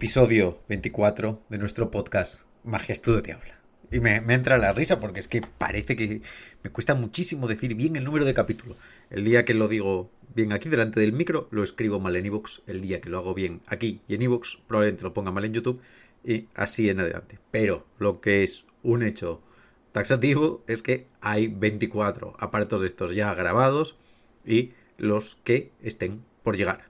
Episodio 24 de nuestro podcast Magia Estudio te habla. Y me entra la risa porque es que parece que me cuesta muchísimo decir bien el número de capítulo. El día que lo digo bien aquí delante del micro, lo escribo mal en iVoox. El día que lo hago bien aquí y en iVoox, probablemente lo ponga mal en YouTube y así en adelante. Pero lo que es un hecho taxativo es que hay 24 aparatos de estos ya grabados y los que estén por llegar.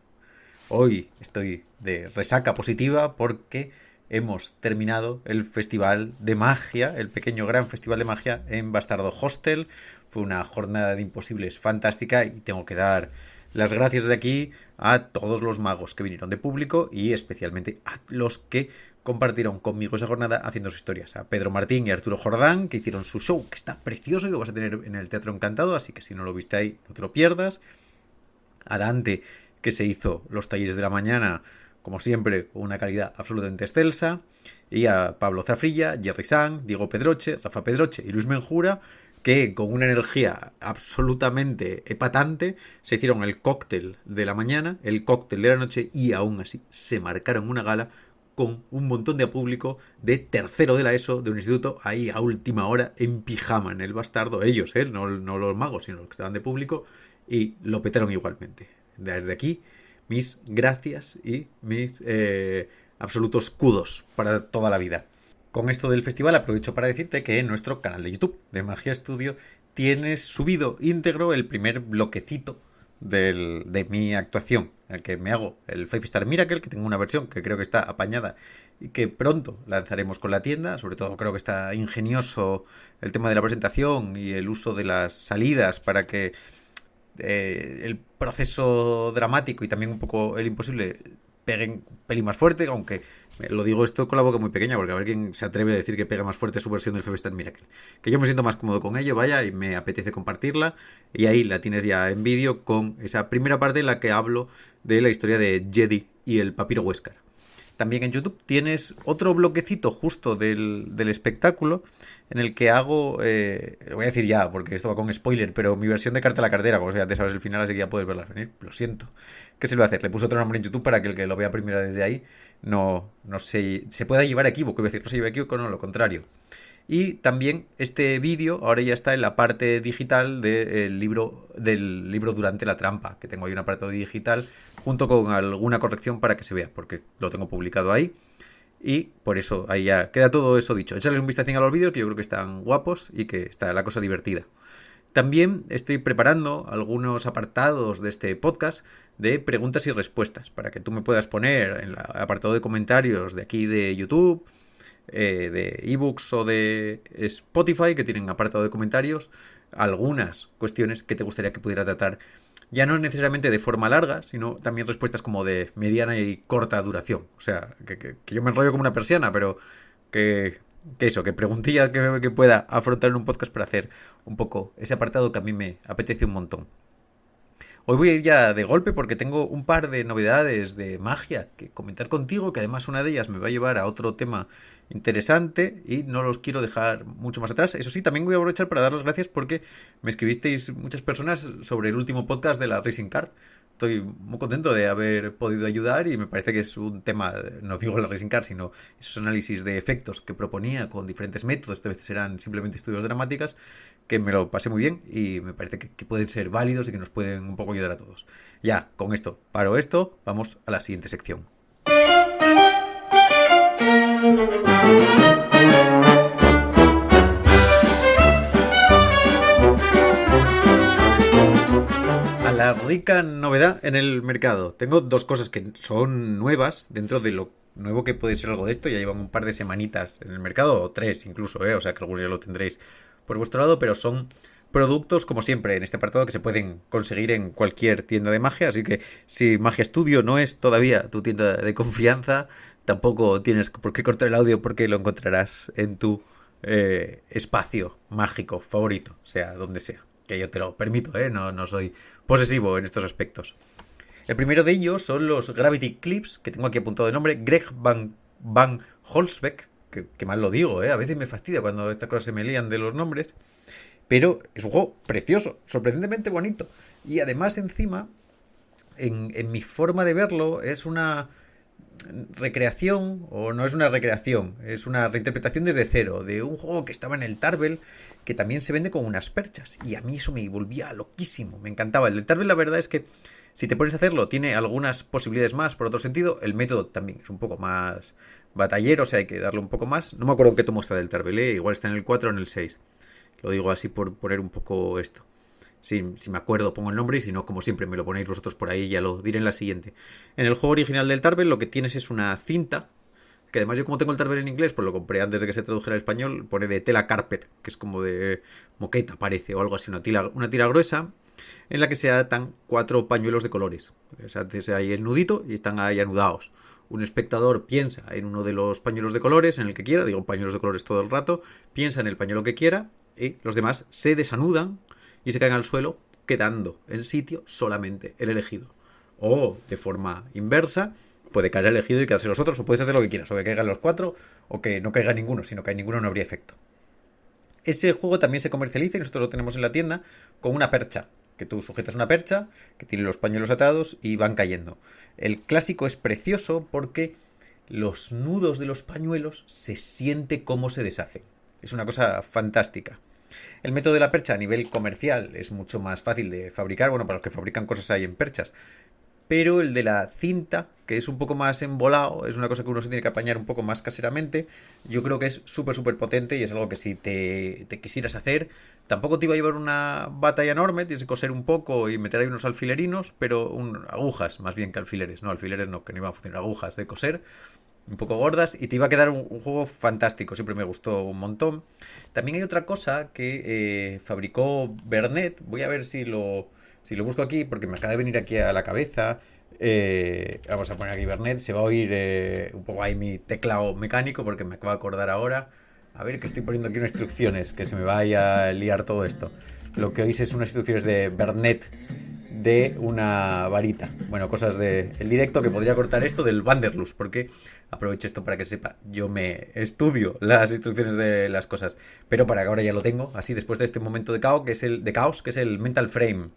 Hoy estoy de resaca positiva porque hemos terminado el festival de magia, el pequeño gran festival de magia en Bastardo Hostel. Fue una jornada de imposibles fantástica y tengo que dar las gracias de aquí a todos los magos que vinieron de público y especialmente a los que compartieron conmigo esa jornada haciendo sus historias. A Pedro Martín y Arturo Jordán, que hicieron su show, que está precioso y lo vas a tener en el Teatro Encantado, así que si no lo viste ahí, no te lo pierdas. A Dante, que se hizo los talleres de la mañana, como siempre, con una calidad absolutamente excelsa, y a Pablo Zafrilla, Jerry Sang, Diego Pedroche, Rafa Pedroche y Luis Menjura, que con una energía absolutamente epatante se hicieron el cóctel de la mañana, el cóctel de la noche, y aún así se marcaron una gala con un montón de público de tercero de la ESO, de un instituto, ahí a última hora, en pijama, en el Bastardo, ellos, no los magos, sino los que estaban de público, y lo petaron igualmente. Desde aquí, mis gracias y mis absolutos kudos para toda la vida. Con esto del festival aprovecho para decirte que en nuestro canal de YouTube de Magia Studio tienes subido íntegro el primer bloquecito de mi actuación, en el que me hago el 5-Star Miracle, que tengo una versión que creo que está apañada y que pronto lanzaremos con la tienda. Sobre todo creo que está ingenioso el tema de la presentación y el uso de las salidas para que el proceso dramático y también un poco el imposible peguen un pelín más fuerte, aunque lo digo esto con la boca muy pequeña porque a ver quién se atreve a decir que pega más fuerte su versión del Five-Star Miracle, que yo me siento más cómodo con ello, vaya, y me apetece compartirla, y ahí la tienes ya en vídeo con esa primera parte en la que hablo de la historia de Jedi y el papiro Huéscar. También en YouTube tienes otro bloquecito justo del espectáculo en el que hago, lo voy a decir ya porque esto va con spoiler, pero mi versión de Carta a la Cartera, como ya te sabes el final, así que ya puedes verla venir, lo siento. ¿Qué se le va a hacer? Le puse otro nombre en YouTube para que el que lo vea primero desde ahí no se pueda llevar a equívoco, es decir, no se lleve a equívoco, no, lo contrario. Y también este vídeo ahora ya está en la parte digital del libro Durante la Trampa, que tengo ahí un apartado digital junto con alguna corrección para que se vea, porque lo tengo publicado ahí. Y por eso ahí ya queda todo eso dicho. Echarles un vistacín a los vídeos, que yo creo que están guapos y que está la cosa divertida. También estoy preparando algunos apartados de este podcast de preguntas y respuestas para que tú me puedas poner en el apartado de comentarios de aquí de YouTube, de ebooks o de Spotify, que tienen apartado de comentarios, algunas cuestiones que te gustaría que pudiera tratar, ya no necesariamente de forma larga, sino también respuestas como de mediana y corta duración. O sea, que yo me enrollo como una persiana, pero que preguntillas que pueda afrontar en un podcast para hacer un poco ese apartado que a mí me apetece un montón. Hoy voy a ir ya de golpe porque tengo un par de novedades de magia que comentar contigo, que además una de ellas me va a llevar a otro tema interesante y no los quiero dejar mucho más atrás. Eso sí, también voy a aprovechar para dar las gracias porque me escribisteis muchas personas sobre el último podcast de la Racing Card. Estoy muy contento de haber podido ayudar y me parece que es un tema, no digo la Racing Card, sino esos análisis de efectos que proponía con diferentes métodos, esta veces eran simplemente estudios dramáticas, que me lo pasé muy bien y me parece que pueden ser válidos y que nos pueden un poco ayudar a todos. Ya, con esto, paro esto, vamos a la siguiente sección. A la rica novedad en el mercado. Tengo dos cosas que son nuevas dentro de lo nuevo que puede ser algo de esto. Ya llevan un par de semanitas en el mercado, o tres incluso, o sea que algunos ya lo tendréis por vuestro lado, pero son productos, como siempre, en este apartado que se pueden conseguir en cualquier tienda de magia, así que si Magia Studio no es todavía tu tienda de confianza, tampoco tienes por qué cortar el audio porque lo encontrarás en tu espacio mágico favorito, sea donde sea, que yo te lo permito, no soy posesivo en estos aspectos. El primero de ellos son los Gravity Clips, que tengo aquí apuntado de nombre, Greg Van Holzbeck, que mal lo digo, a veces me fastidia cuando estas cosas se me lían de los nombres, pero es un juego precioso, sorprendentemente bonito, y además encima, en mi forma de verlo, es una recreación, o no es una recreación, es una reinterpretación desde cero de un juego que estaba en el Tarbell, que también se vende con unas perchas. Y a mí eso me volvía loquísimo, me encantaba. El del Tarbell, la verdad es que si te pones a hacerlo, tiene algunas posibilidades más, por otro sentido. El método también es un poco más batallero, o sea, hay que darle un poco más. No me acuerdo en qué tomo está del Tarbell, igual está en el 4 o en el 6. Lo digo así por poner un poco esto. Si me acuerdo pongo el nombre y si no, como siempre, me lo ponéis vosotros por ahí y ya lo diré en la siguiente. En el juego original del Tarbell lo que tienes es una cinta, que además yo como tengo el Tarbell en inglés, pues lo compré antes de que se tradujera al español, pone de tela carpet, que es como de moqueta parece o algo así, una tira gruesa, en la que se atan 4 pañuelos de colores. Se hace ahí el nudito y están ahí anudados. Un espectador piensa en uno de los pañuelos de colores, en el que quiera, digo pañuelos de colores todo el rato, piensa en el pañuelo que quiera y los demás se desanudan y se caen al suelo, quedando en sitio solamente el elegido. O, de forma inversa, puede caer el elegido y quedarse los otros, o puedes hacer lo que quieras, o que caigan los 4, o que no caiga ninguno. Si no cae ninguno no habría efecto. Ese juego también se comercializa, y nosotros lo tenemos en la tienda, con una percha. Que tú sujetas una percha, que tiene los pañuelos atados y van cayendo. El clásico es precioso porque los nudos de los pañuelos se siente cómo se deshacen. Es una cosa fantástica. El método de la percha a nivel comercial es mucho más fácil de fabricar, bueno, para los que fabrican cosas ahí en perchas. Pero el de la cinta, que es un poco más embolado, es una cosa que uno se tiene que apañar un poco más caseramente, yo creo que es súper, súper potente y es algo que si te quisieras hacer, tampoco te iba a llevar una batalla enorme, tienes que coser un poco y meter ahí unos alfilerinos, pero agujas más bien que alfileres, no, que no iban a funcionar, agujas de coser, un poco gordas y te iba a quedar un juego fantástico, siempre me gustó un montón. También hay otra cosa que fabricó Bernet, voy a ver si lo busco aquí porque me acaba de venir aquí a la cabeza. Vamos a poner aquí Bernet, se va a oír un poco ahí mi teclado mecánico porque me acabo de acordar ahora. A ver que estoy poniendo aquí unas instrucciones, que se me vaya a liar todo esto. Lo que oís es unas instrucciones de Bernet de una varita. Bueno, cosas de el directo que podría cortar esto del Wanderlust, porque aprovecho esto para que sepa, yo me estudio las instrucciones de las cosas, pero para que ahora ya lo tengo, así después de este momento de caos, que es el Mental Frame,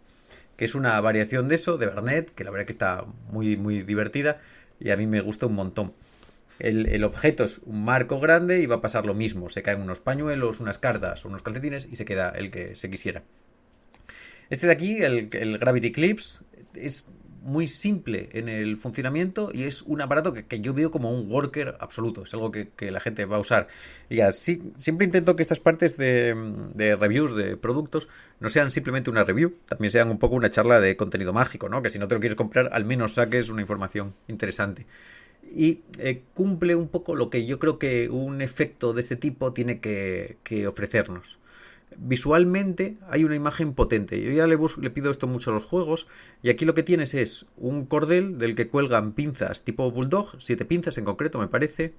que es una variación de eso, de Bernet, que la verdad que está muy, muy divertida y a mí me gusta un montón. El objeto es un marco grande y va a pasar lo mismo, se caen unos pañuelos, unas cartas o unos calcetines y se queda el que se quisiera. Este de aquí, el Gravity Clips, es muy simple en el funcionamiento y es un aparato que yo veo como un worker absoluto. Es algo que la gente va a usar. Y así, siempre intento que estas partes de reviews de productos no sean simplemente una review, también sean un poco una charla de contenido mágico, ¿no? Que si no te lo quieres comprar, al menos saques una información interesante. Y cumple un poco lo que yo creo que un efecto de este tipo tiene que ofrecernos. Visualmente hay una imagen potente. Yo ya le pido esto mucho a los juegos y aquí lo que tienes es un cordel del que cuelgan pinzas tipo bulldog, 7 pinzas en concreto me parece,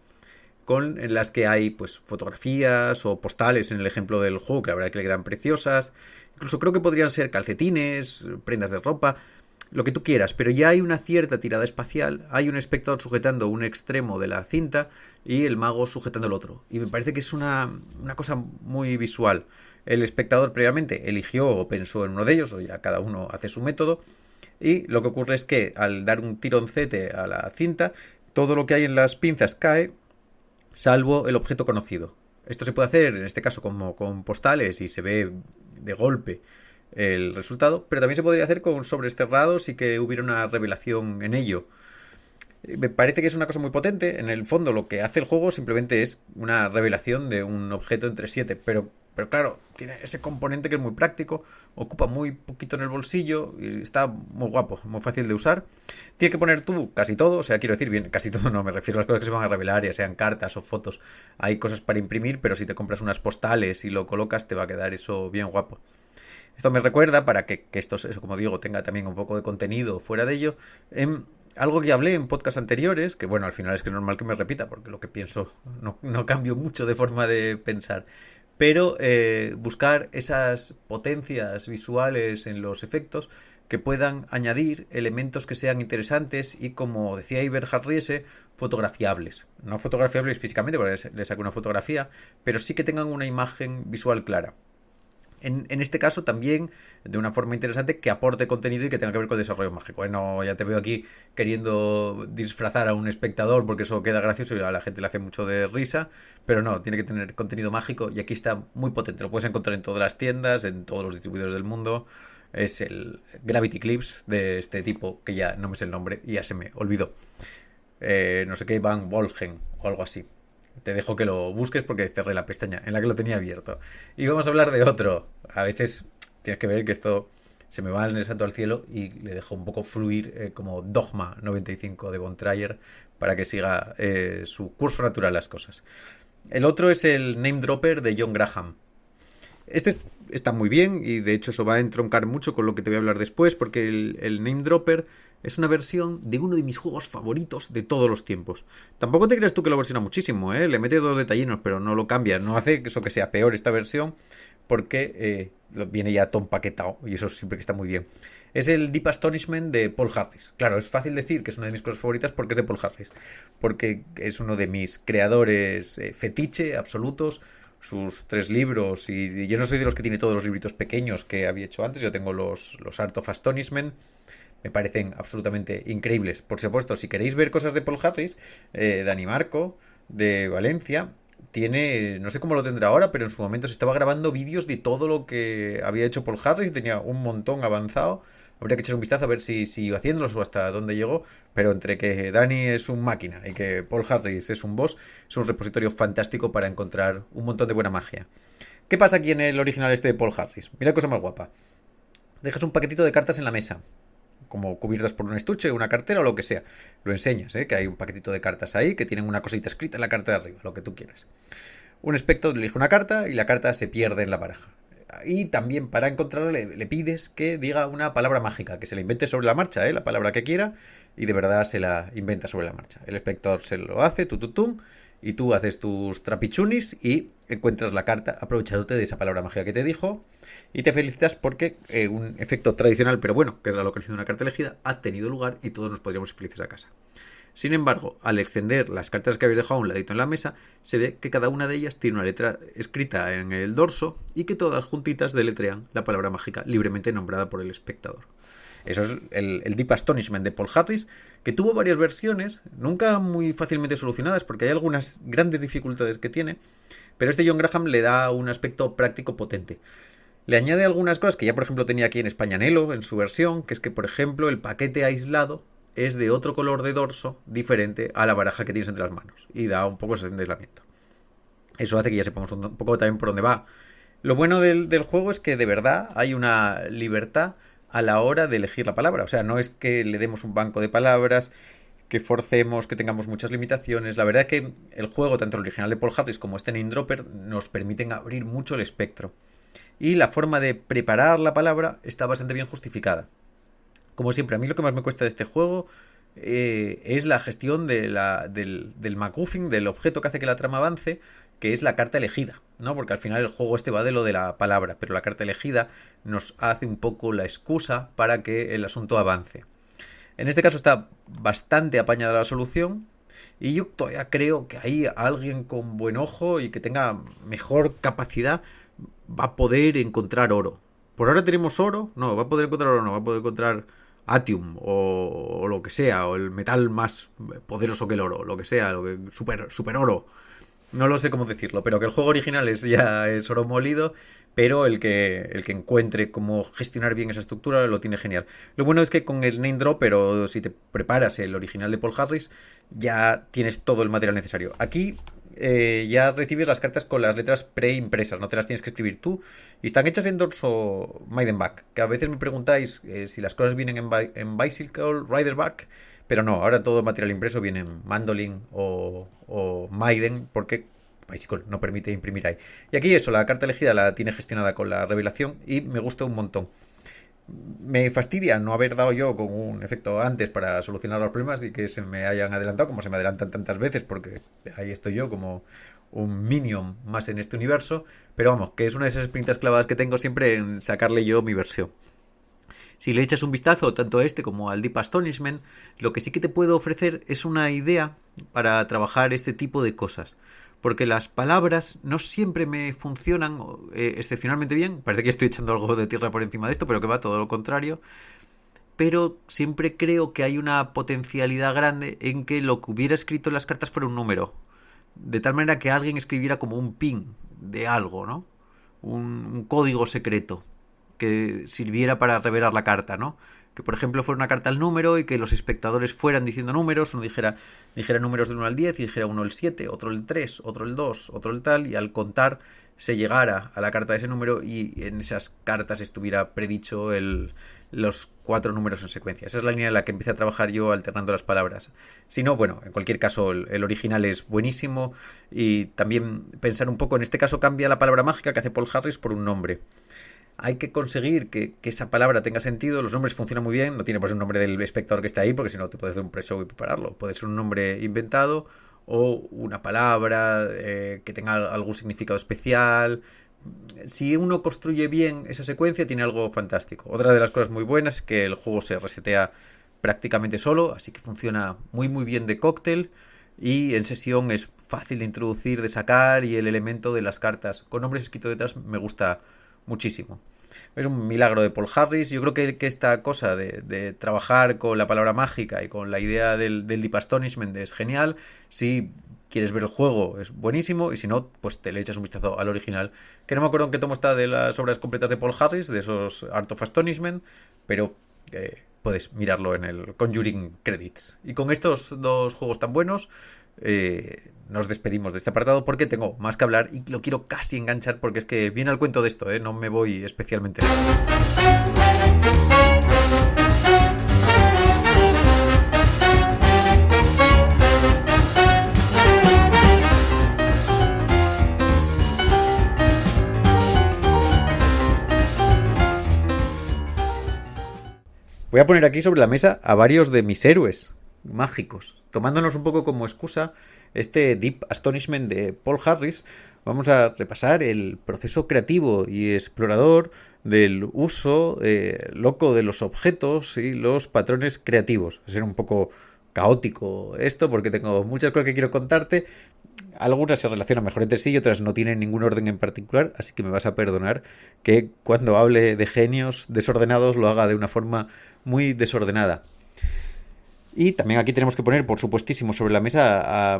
en las que hay pues fotografías o postales en el ejemplo del juego, que la verdad que le quedan preciosas. Incluso creo que podrían ser calcetines, prendas de ropa, lo que tú quieras, pero ya hay una cierta tirada espacial, hay un espectador sujetando un extremo de la cinta y el mago sujetando el otro. Y me parece que es una cosa muy visual. El espectador previamente eligió o pensó en uno de ellos, o ya cada uno hace su método, y lo que ocurre es que al dar un tironcete a la cinta, todo lo que hay en las pinzas cae, salvo el objeto conocido. Esto se puede hacer, en este caso, como con postales y se ve de golpe el resultado, pero también se podría hacer con sobres cerrados y que hubiera una revelación en ello. Me parece que es una cosa muy potente. En el fondo lo que hace el juego simplemente es una revelación de un objeto entre 7, pero claro, tiene ese componente que es muy práctico, ocupa muy poquito en el bolsillo y está muy guapo, muy fácil de usar. Tienes que poner tú casi todo, o sea, quiero decir, bien, casi todo no, me refiero a las cosas que se van a revelar, ya sean cartas o fotos. Hay cosas para imprimir, pero si te compras unas postales y lo colocas te va a quedar eso bien guapo. Esto me recuerda, para que esto, eso, como digo, tenga también un poco de contenido fuera de ello, algo que hablé en podcasts anteriores, que bueno, al final es que es normal que me repita, porque lo que pienso no cambio mucho de forma de pensar, pero buscar esas potencias visuales en los efectos que puedan añadir elementos que sean interesantes y, como decía Iberhard Riese, fotografiables. No fotografiables físicamente, porque le saco una fotografía, pero sí que tengan una imagen visual clara. En este caso también de una forma interesante que aporte contenido y que tenga que ver con el desarrollo mágico. Bueno, ya te veo aquí queriendo disfrazar a un espectador porque eso queda gracioso y a la gente le hace mucho de risa, pero no, tiene que tener contenido mágico y aquí está muy potente. Lo puedes encontrar en todas las tiendas, en todos los distribuidores del mundo. Es el Gravity Clips de este tipo, que ya no me sé el nombre y ya se me olvidó. No sé qué, Van Wolgen o algo así. Te dejo que lo busques porque cerré la pestaña en la que lo tenía abierto. Y vamos a hablar de otro. A veces tienes que ver que esto se me va en el santo al cielo y le dejo un poco fluir como Dogma 95 de Von Trier para que siga su curso natural las cosas. El otro es el Name Dropper de John Graham. Está muy bien y de hecho eso va a entroncar mucho con lo que te voy a hablar después porque el Name Dropper es una versión de uno de mis juegos favoritos de todos los tiempos. Tampoco te creas tú que lo versiona muchísimo, ¿eh? Le mete dos detallinos, pero no lo cambia. No hace eso que sea peor esta versión porque viene ya todo empaquetado y eso siempre que está muy bien. Es el Deep Astonishment de Paul Harris. Claro, es fácil decir que es una de mis cosas favoritas porque es de Paul Harris. Porque es uno de mis creadores fetiche absolutos. Sus 3 libros y yo no soy de los que tiene todos los libritos pequeños que había hecho antes. Yo tengo los Art of Astonishment. Me parecen absolutamente increíbles. Por supuesto, si queréis ver cosas de Paul Harris, Dani Marco, de Valencia, tiene, no sé cómo lo tendrá ahora, pero en su momento se estaba grabando vídeos de todo lo que había hecho Paul Harris. Tenía un montón avanzado. Habría que echar un vistazo a ver si siguió haciéndolos o hasta dónde llegó. Pero entre que Dani es un máquina y que Paul Harris es un boss, es un repositorio fantástico para encontrar un montón de buena magia. ¿Qué pasa aquí en el original este de Paul Harris? Mira qué cosa más guapa. Dejas un paquetito de cartas en la mesa, como cubiertas por un estuche, una cartera o lo que sea. Lo enseñas, que hay un paquetito de cartas ahí que tienen una cosita escrita en la carta de arriba, lo que tú quieras. Un espectro elige una carta y la carta se pierde en la baraja. Y también para encontrarla le pides que diga una palabra mágica, que se la invente sobre la marcha, la palabra que quiera, y de verdad se la inventa sobre la marcha. El espectador se lo hace, y tú haces tus trapichunis y encuentras la carta aprovechándote de esa palabra mágica que te dijo y te felicitas porque un efecto tradicional, pero bueno, que es la localización de una carta elegida, ha tenido lugar y todos nos podríamos ir felices a casa. Sin embargo, al extender las cartas que habéis dejado a un ladito en la mesa, se ve que cada una de ellas tiene una letra escrita en el dorso y que todas juntitas deletrean la palabra mágica libremente nombrada por el espectador. Eso es el Deep Astonishment de Paul Harris, que tuvo varias versiones, nunca muy fácilmente solucionadas, porque hay algunas grandes dificultades que tiene, pero este John Graham le da un aspecto práctico potente. Le añade algunas cosas que ya por ejemplo tenía aquí en Españanelo, en su versión, que es que por ejemplo el paquete aislado es de otro color de dorso diferente a la baraja que tienes entre las manos, y da un poco ese aislamiento. Eso hace que ya sepamos un poco también por dónde va. Lo bueno del juego es que de verdad hay una libertad a la hora de elegir la palabra. O sea, no es que le demos un banco de palabras, que forcemos, que tengamos muchas limitaciones. La verdad es que el juego, tanto el original de Paul Harris como este Name Dropper, nos permiten abrir mucho el espectro. Y la forma de preparar la palabra está bastante bien justificada. Como siempre, a mí lo que más me cuesta de este juego es la gestión del MacGuffin, del objeto que hace que la trama avance, que es la carta elegida, ¿no? Porque al final el juego este va de lo de la palabra, pero la carta elegida nos hace un poco la excusa para que el asunto avance. En este caso está bastante apañada la solución y yo todavía creo que ahí alguien con buen ojo y que tenga mejor capacidad va a poder encontrar oro. Por ahora tenemos oro, no, va a poder encontrar oro, no, va a poder encontrar Atium o lo que sea, o el metal más poderoso que el oro, lo que sea, lo que super oro. No lo sé cómo decirlo, pero que el juego original ya es oro molido, pero el que encuentre cómo gestionar bien esa estructura lo tiene genial. Lo bueno es que con el Name Drop, pero si te preparas el original de Paul Harris, ya tienes todo el material necesario. Aquí ya recibes las cartas con las letras preimpresas, no te las tienes que escribir tú, y están hechas en dorso Maidenback, que a veces me preguntáis si las cosas vienen en Bicycle Riderback, pero no, ahora todo material impreso viene en Mandolin o Maiden, porque Bicycle no permite imprimir ahí. Y aquí eso, la carta elegida la tiene gestionada con la revelación y me gusta un montón. Me fastidia no haber dado yo con un efecto antes para solucionar los problemas y que se me hayan adelantado como se me adelantan tantas veces, porque ahí estoy yo como un minion más en este universo, pero vamos, que es una de esas espinitas clavadas que tengo siempre en sacarle yo mi versión. Si le echas un vistazo tanto a este como al Deep Astonishment, lo que sí que te puedo ofrecer es una idea para trabajar este tipo de cosas. porque las palabras no siempre me funcionan excepcionalmente bien. Parece que estoy echando algo de tierra por encima de esto, pero que va todo lo contrario. Pero siempre creo que hay una potencialidad grande en que lo que hubiera escrito en las cartas fuera un número. De tal manera que alguien escribiera como un pin de algo, ¿no? Un código secreto que sirviera para revelar la carta, ¿no? Que por ejemplo fuera una carta al número y que los espectadores fueran diciendo números, uno dijera números de 1 al 10 y dijera uno el 7, otro el 3, otro el 2, otro el tal, y al contar se llegara a la carta de ese número y en esas cartas estuviera predicho los 4 números en secuencia. Esa es la línea en la que empecé a trabajar yo alternando las palabras. Si no, bueno, en cualquier caso el original es buenísimo, y también pensar un poco, en este caso cambia la palabra mágica que hace Paul Harris por un nombre. Hay que conseguir que esa palabra tenga sentido. Los nombres funcionan muy bien. No tiene por ser un nombre del espectador que está ahí, porque si no te puedes hacer un pre-show y prepararlo. Puede ser un nombre inventado o una palabra que tenga algún significado especial. Si uno construye bien esa secuencia, tiene algo fantástico. Otra de las cosas muy buenas es que el juego se resetea prácticamente solo, así que funciona muy muy bien de cóctel, y en sesión es fácil de introducir, de sacar, y el elemento de las cartas con nombres escritos detrás me gusta muchísimo. Es un milagro de Paul Harris. Yo creo que esta cosa de trabajar con la palabra mágica y con la idea del Deep Astonishment es genial. Si quieres ver el juego es buenísimo, y si no, pues te le echas un vistazo al original, que no me acuerdo en qué tomo está de las obras completas de Paul Harris, de esos Art of Astonishment, pero puedes mirarlo en el Conjuring Credits. Y con estos dos juegos tan buenos nos despedimos de este apartado, porque tengo más que hablar y lo quiero casi enganchar, porque es que viene al cuento de esto, no me voy especialmente lejos. Voy a poner aquí sobre la mesa a varios de mis héroes mágicos, tomándonos un poco como excusa este Deep Astonishment de Paul Harris. Vamos a repasar el proceso creativo y explorador del uso loco de los objetos y los patrones creativos. Va a ser un poco caótico esto, porque tengo muchas cosas que quiero contarte. Algunas se relacionan mejor entre sí y otras no tienen ningún orden en particular, así que me vas a perdonar que cuando hable de genios desordenados lo haga de una forma muy desordenada. Y también aquí tenemos que poner, por supuestísimo, sobre la mesa a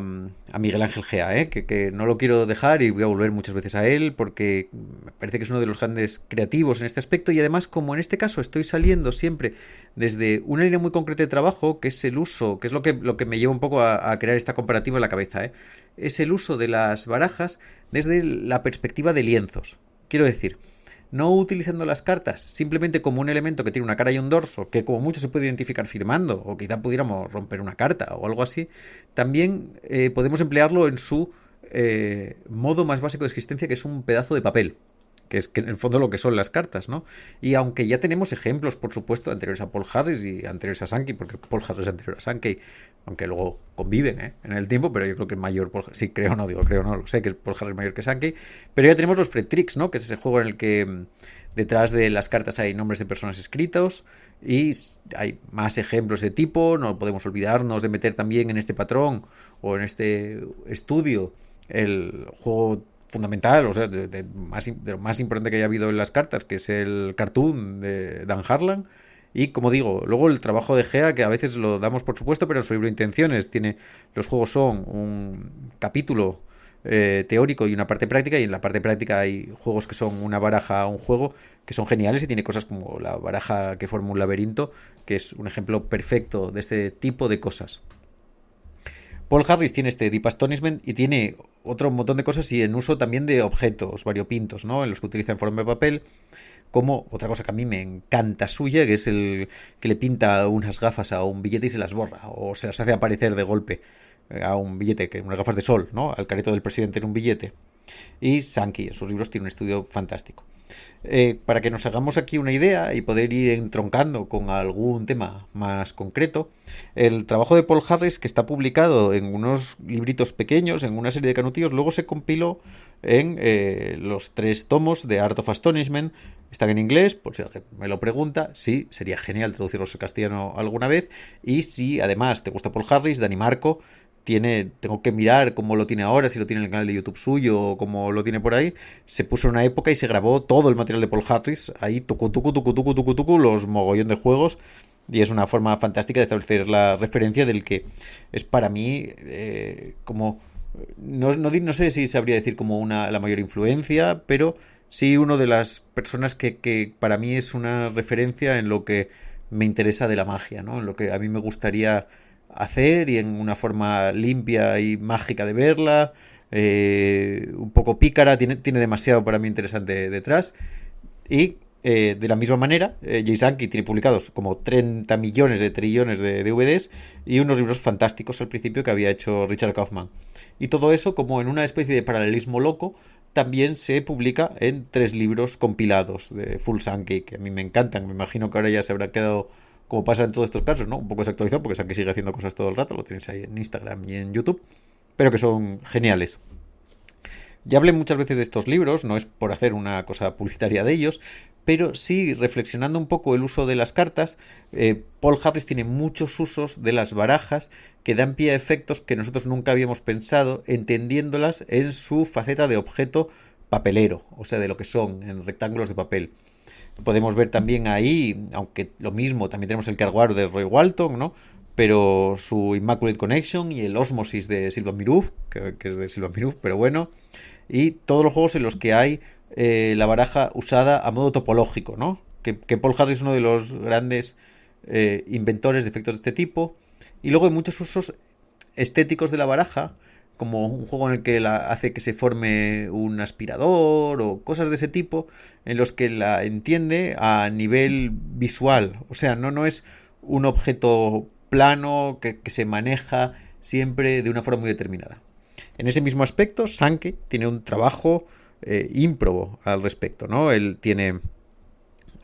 Miguel Ángel Gea, que no lo quiero dejar, y voy a volver muchas veces a él, porque me parece que es uno de los grandes creativos en este aspecto. Y además, como en este caso estoy saliendo siempre desde una línea muy concreta de trabajo, que es el uso, que es lo que me lleva un poco a crear esta comparativa en la cabeza, es el uso de las barajas desde la perspectiva de lienzos. Quiero decir, no utilizando las cartas simplemente como un elemento que tiene una cara y un dorso, que como mucho se puede identificar firmando, o quizá pudiéramos romper una carta o algo así. También podemos emplearlo en su modo más básico de existencia, que es un pedazo de papel, que es que en el fondo lo que son las cartas, ¿no? Y aunque ya tenemos ejemplos, por supuesto, anteriores a Paul Harris y anteriores a Sankey, porque Paul Harris es anterior a Sankey, aunque luego conviven en el tiempo, pero yo creo que es mayor Paul Harris. Sí, creo, no lo sé, que Paul Harris es mayor que Sankey. Pero ya tenemos los Fred Tricks, ¿no? Que es ese juego en el que detrás de las cartas hay nombres de personas escritos, y hay más ejemplos de tipo. No podemos olvidarnos de meter también en este patrón o en este estudio el juego fundamental, o sea, de lo más importante que haya habido en las cartas, que es el cartoon de Dan Harlan. Y como digo, luego el trabajo de Gea, que a veces lo damos por supuesto, pero en su libro de intenciones los juegos son un capítulo teórico y una parte práctica, y en la parte práctica hay juegos que son una baraja, un juego, que son geniales, y tiene cosas como la baraja que forma un laberinto, que es un ejemplo perfecto de este tipo de cosas. Paul Harris tiene este Deep Astonishment y tiene otro montón de cosas, y en uso también de objetos variopintos, ¿no? En los que utiliza en forma de papel, como otra cosa que a mí me encanta suya, que es el que le pinta unas gafas a un billete y se las borra, o se las hace aparecer de golpe a un billete, que unas gafas de sol, ¿no? Al careto del presidente en un billete. Y Sankey en sus libros tiene un estudio fantástico. Para que nos hagamos aquí una idea y poder ir entroncando con algún tema más concreto, el trabajo de Paul Harris, que está publicado en unos libritos pequeños, en una serie de canutillos, luego se compiló en los 3 tomos de Art of Astonishment. Están en inglés, por si alguien me lo pregunta. Sí, sería genial traducirlos al castellano alguna vez. Y si además te gusta Paul Harris, Dani Marco, tengo que mirar cómo lo tiene ahora, si lo tiene en el canal de YouTube suyo o cómo lo tiene por ahí. Se puso en una época y se grabó todo el material de Paul Harris, ahí tucu, los mogollón de juegos. Y es una forma fantástica de establecer la referencia del que es para mí como... No sé si sabría decir como la mayor influencia, pero sí una de las personas que para mí es una referencia en lo que me interesa de la magia, ¿no? En lo que a mí me gustaría hacer y en una forma limpia y mágica de verla, un poco pícara, tiene demasiado para mí interesante detrás. Y de la misma manera, Jay Sankey tiene publicados como 30 millones de trillones de DVDs y unos libros fantásticos al principio que había hecho Richard Kaufman. Y todo eso, como en una especie de paralelismo loco, también se publica en 3 libros compilados de Full Sankey, que a mí me encantan. Me imagino que ahora ya se habrá quedado, como pasa en todos estos casos, ¿no? Un poco desactualizado, porque Sankey sigue haciendo cosas todo el rato, lo tenéis ahí en Instagram y en YouTube, pero que son geniales. Ya hablé muchas veces de estos libros, no es por hacer una cosa publicitaria de ellos, pero sí, reflexionando un poco el uso de las cartas, Paul Harris tiene muchos usos de las barajas que dan pie a efectos que nosotros nunca habíamos pensado, entendiéndolas en su faceta de objeto papelero, o sea, de lo que son, en rectángulos de papel. Podemos ver también ahí, aunque lo mismo, también tenemos el Carguaro de Roy Walton, ¿no? Pero su Immaculate Connection y el Osmosis de Sylvain Miruf, que es de Sylvain Miruf, pero bueno, y todos los juegos en los que hay la baraja usada a modo topológico, ¿no? Que Paul Harris es uno de los grandes inventores de efectos de este tipo. Y luego hay muchos usos estéticos de la baraja, como un juego en el que hace que se forme un aspirador o cosas de ese tipo, en los que la entiende a nivel visual. O sea, no es un objeto plano que se maneja siempre de una forma muy determinada. En ese mismo aspecto, Sankey tiene un trabajo ímprobo al respecto, ¿no? Él tiene,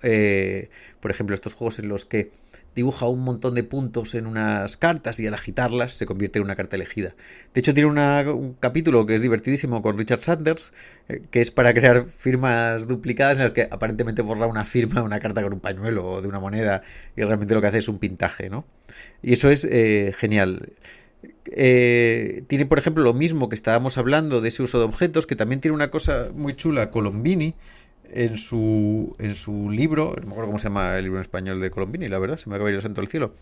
por ejemplo, estos juegos en los que dibuja un montón de puntos en unas cartas y al agitarlas se convierte en una carta elegida. De hecho, tiene un capítulo que es divertidísimo con Richard Sanders, que es para crear firmas duplicadas en las que aparentemente borra una firma, una carta con un pañuelo o de una moneda, y realmente lo que hace es un pintaje, ¿no? Y eso es genial. Tiene, por ejemplo, lo mismo que estábamos hablando de ese uso de objetos, que también tiene una cosa muy chula, Colombini, en su libro, no me acuerdo cómo se llama el libro en español de Colombini, la verdad, se me acaba de ir el santo del cielo.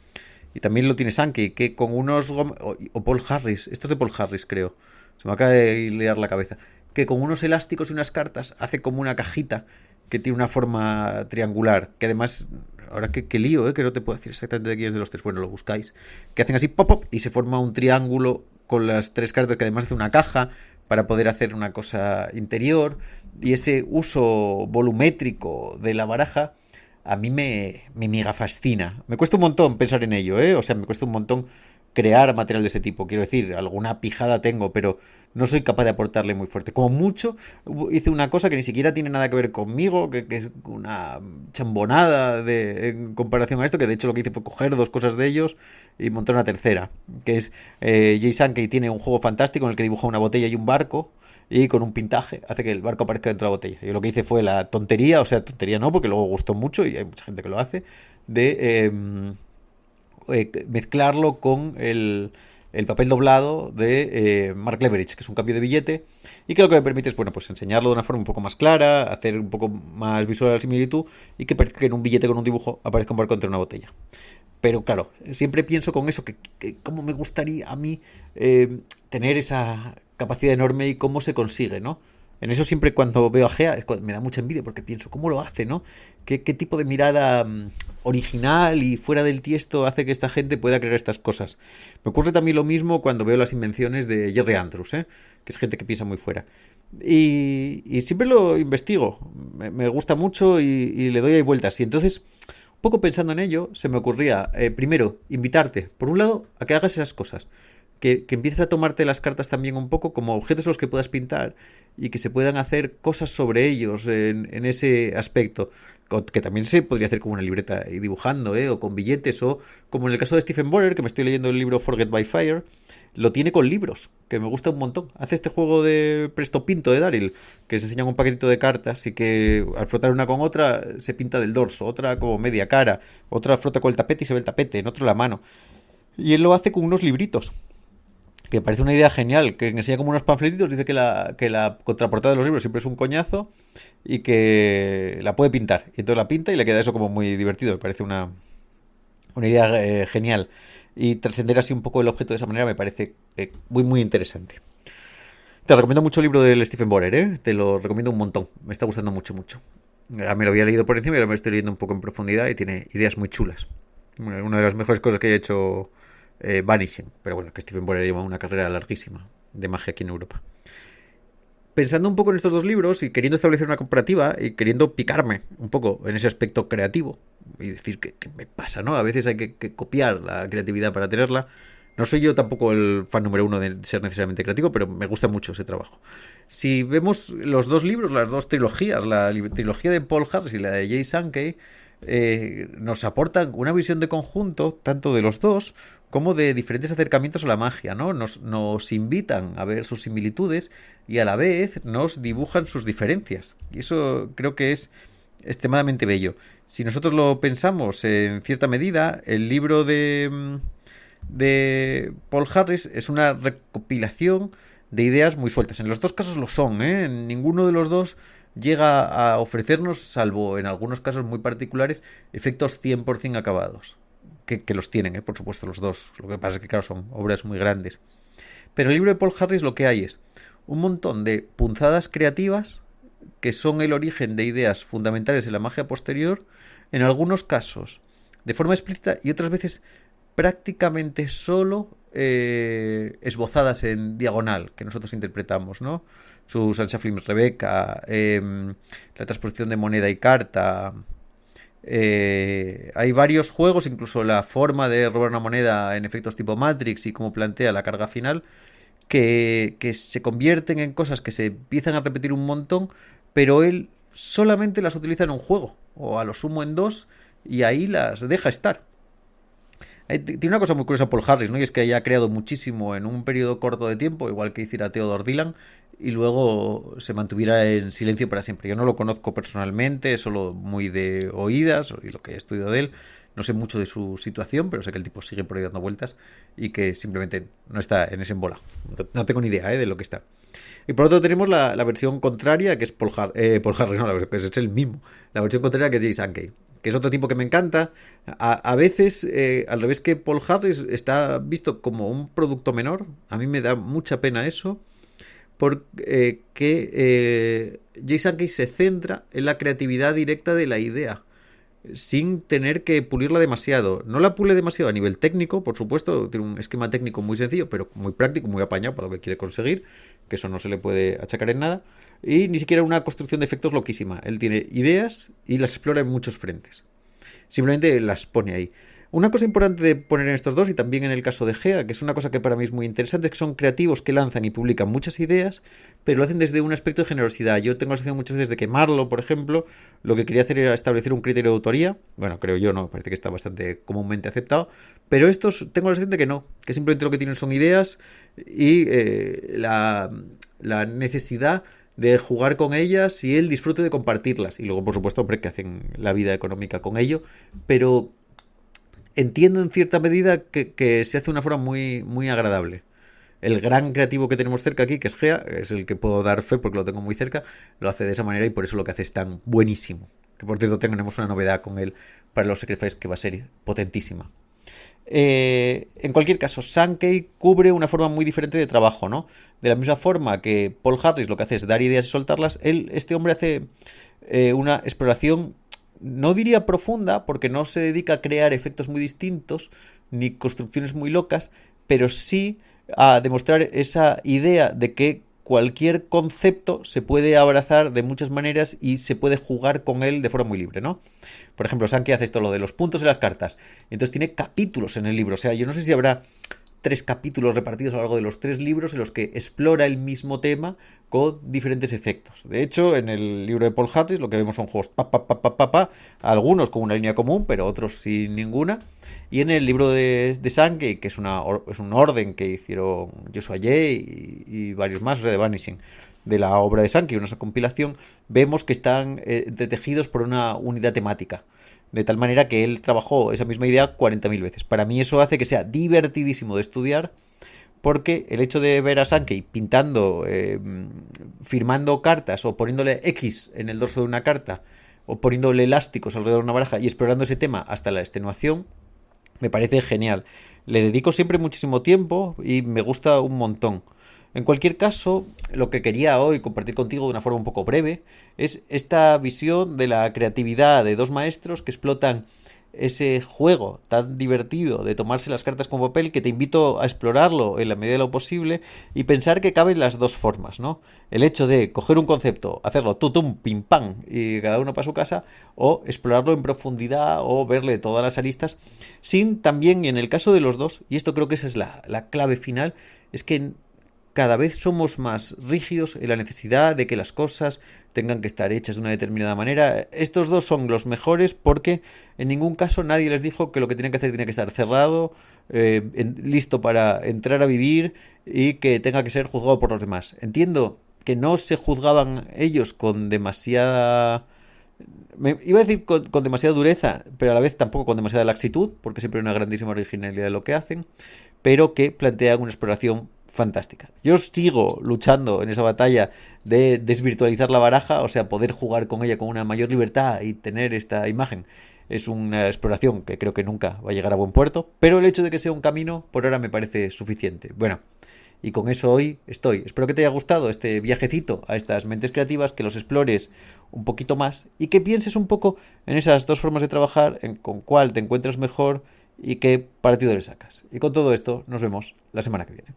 Y también lo tiene Sankey, que con unos... o Paul Harris, esto es de Paul Harris, creo. Se me acaba de liar la cabeza. Que con unos elásticos y unas cartas hace como una cajita que tiene una forma triangular, que además... Ahora que lío, que no te puedo decir exactamente de quién es de los 3. Bueno, lo buscáis. Que hacen así, pop, pop, y se forma un triángulo con las 3 cartas, que además hace una caja para poder hacer una cosa interior. Y ese uso volumétrico de la baraja a mí me mega fascina. Me cuesta un montón pensar en ello, ¿eh? O sea, me cuesta un montón crear material de ese tipo. Quiero decir, alguna pijada tengo, pero no soy capaz de aportarle muy fuerte. Como mucho, hice una cosa que ni siquiera tiene nada que ver conmigo, que es una chambonada en comparación a esto, que de hecho lo que hice fue coger 2 cosas de ellos y montar una tercera, que es Jay Sankey tiene un juego fantástico en el que dibuja una botella y un barco, y con un pintaje hace que el barco aparezca dentro de la botella. Yo lo que hice fue la tontería, o sea, tontería no, porque luego gustó mucho y hay mucha gente que lo hace, de mezclarlo con el papel doblado de Mark Leverage, que es un cambio de billete, y que lo que me permite es, bueno, pues enseñarlo de una forma un poco más clara, hacer un poco más visual la similitud, y que parezca que en un billete con un dibujo aparezca un barco entre una botella. Pero claro, siempre pienso con eso, que cómo me gustaría a mí tener esa capacidad enorme y cómo se consigue, ¿no? En eso siempre cuando veo a Gea me da mucha envidia porque pienso, ¿cómo lo hace, no? ¿Qué tipo de mirada original y fuera del tiesto hace que esta gente pueda crear estas cosas? Me ocurre también lo mismo cuando veo las invenciones de Jerry Andrews, que es gente que piensa muy fuera. Y siempre lo investigo, me gusta mucho y le doy ahí vueltas. Y entonces, un poco pensando en ello, se me ocurría, primero, invitarte, por un lado, a que hagas esas cosas. Que empieces a tomarte las cartas también un poco como objetos a los que puedas pintar y que se puedan hacer cosas sobre ellos en ese aspecto, que también se podría hacer como una libreta y dibujando, o con billetes, o como en el caso de Stephen Borer, que me estoy leyendo el libro Forget by Fire, lo tiene con libros, que me gusta un montón. Hace este juego de Presto Pinto de Daryl, que se enseñan un paquetito de cartas y que al frotar una con otra se pinta del dorso, otra como media cara, otra frota con el tapete y se ve el tapete, en otro la mano. Y él lo hace con unos libritos. que parece una idea genial, que enseña como unos panfletitos, dice que la contraportada de los libros siempre es un coñazo y que la puede pintar. Y entonces la pinta y le queda eso como muy divertido. Me parece una idea genial. Y trascender así un poco el objeto de esa manera me parece muy, muy interesante. Te recomiendo mucho el libro del Stephen Borer, ¿eh? Te lo recomiendo un montón. Me está gustando mucho, mucho. Ya me lo había leído por encima y ahora me estoy leyendo un poco en profundidad y tiene ideas muy chulas. Una de las mejores cosas que he hecho Vanishing. Pero bueno, que Stephen Borer lleva una carrera larguísima de magia aquí en Europa. Pensando un poco en estos dos libros y queriendo establecer una comparativa y queriendo picarme un poco en ese aspecto creativo y decir que me pasa, ¿no? A veces hay que copiar la creatividad para tenerla. No soy yo tampoco el fan número uno de ser necesariamente creativo, pero me gusta mucho ese trabajo. Si vemos los dos libros, las dos trilogías, la trilogía de Paul Harris y la de Jay Sankey, nos aportan una visión de conjunto, tanto de los dos, como de diferentes acercamientos a la magia, ¿no? Nos invitan a ver sus similitudes y a la vez nos dibujan sus diferencias. Y eso creo que es extremadamente bello. Si nosotros lo pensamos en cierta medida, el libro de Paul Harris es una recopilación de ideas muy sueltas. En los dos casos lo son, ¿eh? En ninguno de los dos llega a ofrecernos, salvo en algunos casos muy particulares, efectos 100% acabados. Que los tienen, por supuesto, los dos. Lo que pasa es que, claro, son obras muy grandes. Pero en el libro de Paul Harris lo que hay es un montón de punzadas creativas que son el origen de ideas fundamentales en la magia posterior, en algunos casos de forma explícita y otras veces prácticamente solo esbozadas en diagonal, que nosotros interpretamos, ¿no? Su Sansa Flynn Rebecca, la transposición de moneda y carta. Hay varios juegos, incluso la forma de robar una moneda en efectos tipo Matrix y cómo plantea la carga final, que se convierten en cosas que se empiezan a repetir un montón, pero él solamente las utiliza en un juego, o a lo sumo en dos, y ahí las deja estar. Tiene una cosa muy curiosa Paul Harris, ¿no? Y es que haya creado muchísimo en un periodo corto de tiempo, igual que hiciera Theodore Dylan, y luego se mantuviera en silencio para siempre. Yo no lo conozco personalmente, solo muy de oídas, y lo que he estudiado de él. No sé mucho de su situación, pero sé que el tipo sigue por ahí dando vueltas y que simplemente no está en ese embola. No tengo ni idea de lo que está. Y por otro tenemos la versión contraria, que es Paul Harris, no, es el mismo. La versión contraria que es Jay Sankey, que es otro tipo que me encanta. A veces, al revés que Paul Harris, está visto como un producto menor. A mí me da mucha pena eso, porque Jay Sankey se centra en la creatividad directa de la idea, sin tener que pulirla demasiado. No la pule demasiado a nivel técnico, por supuesto, tiene un esquema técnico muy sencillo, pero muy práctico, muy apañado para lo que quiere conseguir, que eso no se le puede achacar en nada, y ni siquiera una construcción de efectos loquísima. Él tiene ideas y las explora en muchos frentes. Simplemente las pone ahí. Una cosa importante de poner en estos dos, y también en el caso de Gea, que es una cosa que para mí es muy interesante, es que son creativos que lanzan y publican muchas ideas, pero lo hacen desde un aspecto de generosidad. Yo tengo la sensación muchas veces de que Marlowe, por ejemplo, lo que quería hacer era establecer un criterio de autoría. Bueno, creo yo, no, parece que está bastante comúnmente aceptado. Pero estos tengo la sensación de que no, que simplemente lo que tienen son ideas y la necesidad de jugar con ellas y el disfrute de compartirlas. Y luego, por supuesto, hombre, que hacen la vida económica con ello. Pero entiendo en cierta medida que se hace de una forma muy, muy agradable. El gran creativo que tenemos cerca aquí, que es Gea, es el que puedo dar fe porque lo tengo muy cerca, lo hace de esa manera y por eso lo que hace es tan buenísimo. Que por cierto tenemos una novedad con él para los Sacrifice que va a ser potentísima. En cualquier caso, Sankey cubre una forma muy diferente de trabajo, ¿no? De la misma forma que Paul Harris lo que hace es dar ideas y soltarlas, este hombre hace una exploración, no diría profunda, porque no se dedica a crear efectos muy distintos, ni construcciones muy locas, pero sí a demostrar esa idea de que cualquier concepto se puede abrazar de muchas maneras y se puede jugar con él de forma muy libre, ¿no? Por ejemplo, Sankey hace esto, lo de los puntos en las cartas. Entonces tiene capítulos en el libro. O sea, yo no sé si habrá 3 capítulos repartidos a lo largo de los 3 libros en los que explora el mismo tema con diferentes efectos. De hecho, en el libro de Paul Harris lo que vemos son juegos algunos con una línea común, pero otros sin ninguna. Y en el libro de Sankey, que es un orden que hicieron Joshua Jay y varios más, o sea, de Vanishing, de la obra de Sankey, una compilación, vemos que están entretejidos por una unidad temática. De tal manera que él trabajó esa misma idea 40.000 veces. Para mí eso hace que sea divertidísimo de estudiar, porque el hecho de ver a Sankey pintando, firmando cartas o poniéndole X en el dorso de una carta o poniéndole elásticos alrededor de una baraja y explorando ese tema hasta la extenuación, me parece genial. Le dedico siempre muchísimo tiempo y me gusta un montón. En cualquier caso, lo que quería hoy compartir contigo de una forma un poco breve es esta visión de la creatividad de dos maestros que explotan ese juego tan divertido de tomarse las cartas con papel, que te invito a explorarlo en la medida de lo posible y pensar que caben las dos formas, ¿no? El hecho de coger un concepto, hacerlo tutum, pim, pam y cada uno para su casa, o explorarlo en profundidad o verle todas las aristas, sin también, y en el caso de los dos, y esto creo que esa es la clave final, es que cada vez somos más rígidos en la necesidad de que las cosas tengan que estar hechas de una determinada manera. Estos dos son los mejores porque en ningún caso nadie les dijo que lo que tenían que hacer tenía que estar cerrado, listo para entrar a vivir y que tenga que ser juzgado por los demás. Entiendo que no se juzgaban ellos con demasiada... iba a decir con demasiada dureza, pero a la vez tampoco con demasiada laxitud, porque siempre hay una grandísima originalidad de lo que hacen, pero que plantean una exploración fantástica. Yo sigo luchando en esa batalla de desvirtualizar la baraja, o sea, poder jugar con ella con una mayor libertad y tener esta imagen. Es una exploración que creo que nunca va a llegar a buen puerto, pero el hecho de que sea un camino, por ahora me parece suficiente. Bueno, y con eso hoy estoy. Espero que te haya gustado este viajecito a estas mentes creativas, que los explores un poquito más y que pienses un poco en esas dos formas de trabajar, en con cuál te encuentras mejor y qué partido le sacas. Y con todo esto, nos vemos la semana que viene.